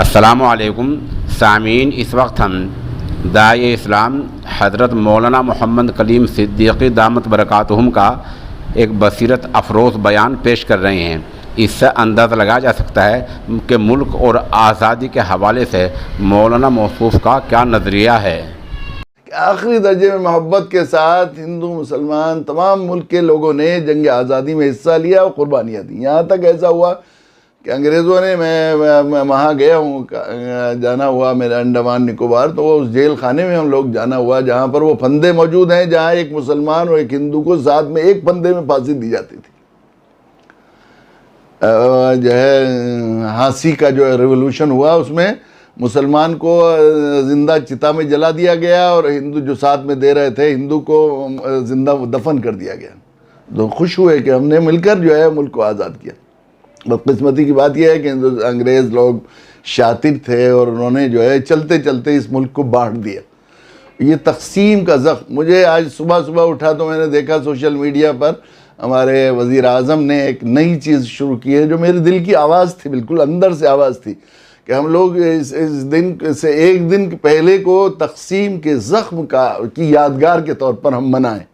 السلام علیکم سامعین، اس وقت ہم داعی اسلام حضرت مولانا محمد کلیم صدیقی دامت برکاتہم کا ایک بصیرت افروز بیان پیش کر رہے ہیں۔ اس سے اندازہ لگایا جا سکتا ہے کہ ملک اور آزادی کے حوالے سے مولانا موصوف کا کیا نظریہ ہے۔ آخری درجے میں محبت کے ساتھ ہندو مسلمان تمام ملک کے لوگوں نے جنگ آزادی میں حصہ لیا اور قربانیاں دیں۔ یہاں تک ایسا ہوا کہ انگریزوں نے میں وہاں گیا ہوں، جانا ہوا میرا انڈمان نکوبار، تو وہ اس جیل خانے میں ہم لوگ جانا ہوا جہاں پر وہ پھندے موجود ہیں، جہاں ایک مسلمان اور ایک ہندو کو ساتھ میں ایک پھندے میں پھانسی دی جاتی تھی۔ جو ہے ہانسی کا جو ریولوشن ہوا، اس میں مسلمان کو زندہ چتا میں جلا دیا گیا اور ہندو جو ساتھ میں دے رہے تھے ہندو کو زندہ دفن کر دیا گیا۔ تو خوش ہوئے کہ ہم نے مل کر جو ہے ملک کو آزاد کیا۔ بدقسمتی کی بات یہ ہے کہ انگریز لوگ شاطر تھے اور انہوں نے جو ہے چلتے چلتے اس ملک کو بانٹ دیا۔ یہ تقسیم کا زخم، مجھے آج صبح اٹھا تو میں نے دیکھا سوشل میڈیا پر ہمارے وزیر اعظم نے ایک نئی چیز شروع کی ہے جو میرے دل کی آواز تھی، بالکل اندر سے آواز تھی کہ ہم لوگ اس دن سے ایک دن پہلے کو تقسیم کے زخم کی یادگار کے طور پر ہم منائیں۔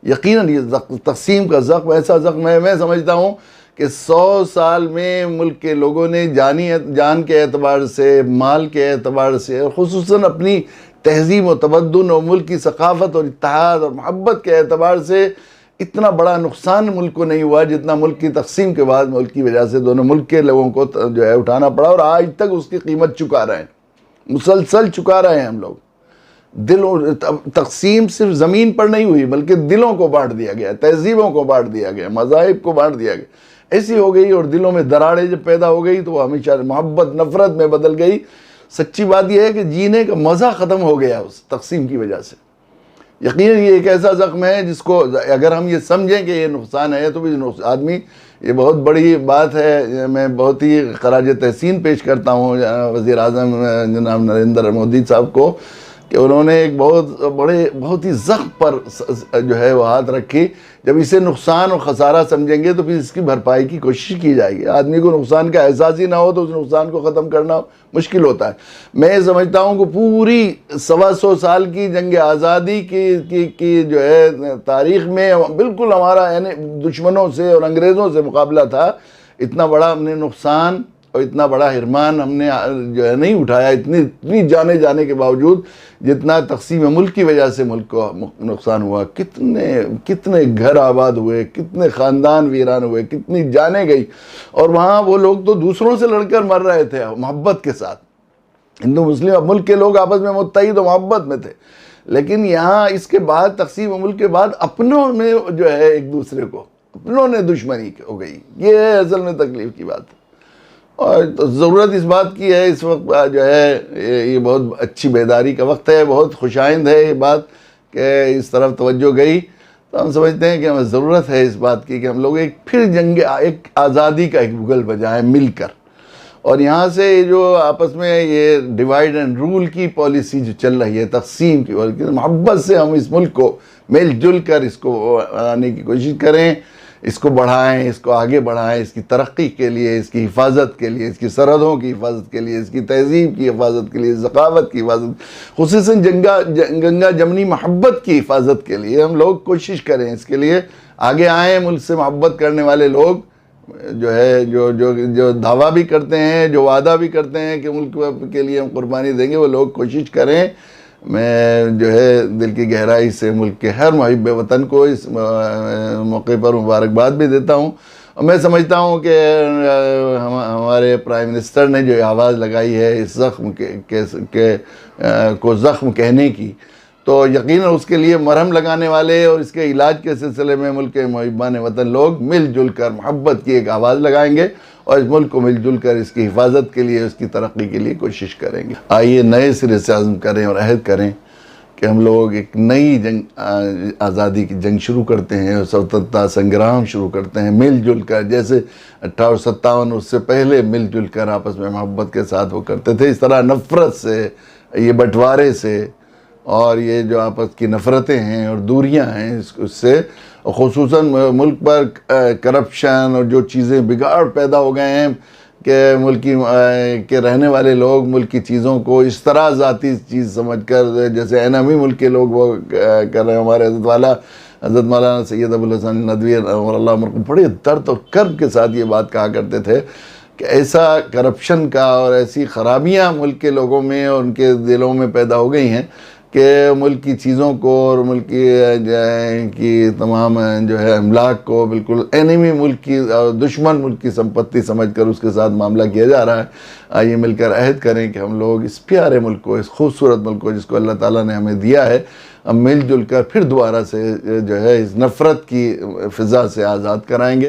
یقیناً یہ تقسیم کا زخم ایسا زخم ہے، میں سمجھتا ہوں کہ 100 سال میں ملک کے لوگوں نے جان کے اعتبار سے، مال کے اعتبار سے، اور خصوصاً اپنی تہذیب و تمدن اور ملک کی ثقافت اور اتحاد اور محبت کے اعتبار سے اتنا بڑا نقصان ملک کو نہیں ہوا جتنا ملک کی تقسیم کے بعد ملک کی وجہ سے دونوں ملک کے لوگوں کو جو ہے اٹھانا پڑا، اور آج تک اس کی قیمت چکا رہے ہیں، مسلسل چکا رہے ہیں ہم لوگ۔ تقسیم صرف زمین پر نہیں ہوئی بلکہ دلوں کو بانٹ دیا گیا، تہذیبوں کو بانٹ دیا گیا، مذاہب کو بانٹ دیا گیا، ایسی ہو گئی، اور دلوں میں دراڑیں جب پیدا ہو گئی تو وہ ہمیشہ محبت نفرت میں بدل گئی۔ سچی بات یہ ہے کہ جینے کا مزہ ختم ہو گیا اس تقسیم کی وجہ سے۔ یقیناً یہ ایک ایسا زخم ہے جس کو اگر ہم یہ سمجھیں کہ یہ نقصان ہے تو بھی آدمی، یہ بہت بڑی بات ہے۔ میں بہت ہی خراج تحسین پیش کرتا ہوں وزیر اعظم جناب نریندر مودی صاحب کو کہ انہوں نے ایک بہت ہی زخم پر جو ہے وہ ہاتھ رکھی۔ جب اسے نقصان اور خسارہ سمجھیں گے تو پھر اس کی بھرپائی کی کوشش کی جائے گی۔ آدمی کو نقصان کا احساس ہی نہ ہو تو اس نقصان کو ختم کرنا مشکل ہوتا ہے۔ میں سمجھتا ہوں کہ پوری 125 سال کی جنگ آزادی کی جو ہے تاریخ میں بالکل ہمارا یعنی دشمنوں سے اور انگریزوں سے مقابلہ تھا۔ اتنا بڑا ہم نے نقصان اور اتنا بڑا حرمان ہم نے جو ہے نہیں اٹھایا، اتنی جانے کے باوجود جتنا تقسیم ملک کی وجہ سے ملک کو نقصان ہوا۔ کتنے گھر آباد ہوئے، کتنے خاندان ویران ہوئے، کتنی جانیں گئی، اور وہاں وہ لوگ تو دوسروں سے لڑ کر مر رہے تھے محبت کے ساتھ۔ ہندو مسلم ملک کے لوگ آپس میں متحد و محبت میں تھے، لیکن یہاں اس کے بعد تقسیم ملک کے بعد اپنوں میں جو ہے ایک دوسرے کو اپنوں نے دشمنی ہو گئی۔ یہ ہے اصل میں تکلیف کی بات۔ اور ضرورت اس بات کی ہے اس وقت جو ہے یہ بہت اچھی بیداری کا وقت ہے، بہت خوشائند ہے یہ بات کہ اس طرف توجہ گئی، تو ہم سمجھتے ہیں کہ ہمیں ضرورت ہے اس بات کی کہ ہم لوگ ایک آزادی کا ایک بگل بجائیں مل کر، اور یہاں سے جو آپس میں یہ ڈیوائیڈ اینڈ رول کی پالیسی جو چل رہی ہے، تقسیم کی محبت سے ہم اس ملک کو مل جل کر اس کو آنے کی کوشش کریں، اس کو بڑھائیں، اس کو آگے بڑھائیں، اس کی ترقی کے لیے، اس کی حفاظت کے لیے، اس کی سرحدوں کی حفاظت کے لیے، اس کی تہذیب کی حفاظت کے لیے، ثقافت کی حفاظت، خصوصاً گنگا جمنی محبت کی حفاظت کے لیے ہم لوگ کوشش کریں۔ اس کے لیے آگے آئیں، ملک سے محبت کرنے والے لوگ جو ہے جو دعویٰ بھی کرتے ہیں، جو وعدہ بھی کرتے ہیں کہ ملک کے لیے ہم قربانی دیں گے، وہ لوگ کوشش کریں۔ میں جو ہے دل کی گہرائی سے ملک کے ہر محب وطن کو اس موقع پر مبارکباد بھی دیتا ہوں، اور میں سمجھتا ہوں کہ ہمارے پرائم منسٹر نے جو آواز لگائی ہے اس زخم کو زخم کہنے کی، تو یقیناً اس کے لیے مرہم لگانے والے اور اس کے علاج کے سلسلے میں ملک کے محبان وطن لوگ مل جل کر محبت کی ایک آواز لگائیں گے، اور اس ملک کو مل جل کر اس کی حفاظت کے لیے، اس کی ترقی کے لیے کوشش کریں گے۔ آئیے نئے سرے سے عزم کریں اور عہد کریں کہ ہم لوگ ایک نئی آزادی کی جنگ شروع کرتے ہیں، اور سوتنترتا سنگرام شروع کرتے ہیں مل جل کر، جیسے 1857 اس سے پہلے مل جل کر آپس میں محبت کے ساتھ وہ کرتے تھے، اس طرح نفرت سے، یہ بٹوارے سے، اور یہ جو آپس کی نفرتیں ہیں اور دوریاں ہیں اس سے، خصوصاً ملک پر کرپشن اور جو چیزیں بگاڑ پیدا ہو گئے ہیں کہ ملکی کے رہنے والے لوگ ملکی چیزوں کو اس طرح ذاتی چیز سمجھ کر جیسے انعامی ملک کے لوگ وہ کر رہے ہیں. ہمارے حضرت مولانا سید ابوالحسن ندوی اور اللہ عمر کو بڑے درد اور کرب کے ساتھ یہ بات کہا کرتے تھے کہ ایسا کرپشن کا اور ایسی خرابیاں ملک کے لوگوں میں اور ان کے دلوں میں پیدا ہو گئی ہیں کہ ملک کی چیزوں کو اور ملک کی تمام جو ہے املاک کو بالکل اینیمی ملک کی اور دشمن ملک کی سمپتی سمجھ کر اس کے ساتھ معاملہ کیا جا رہا ہے. آئیے مل کر عہد کریں کہ ہم لوگ اس پیارے ملک کو، اس خوبصورت ملک کو جس کو اللہ تعالیٰ نے ہمیں دیا ہے، ہم مل جل کر پھر دوبارہ سے جو ہے اس نفرت کی فضا سے آزاد کرائیں گے.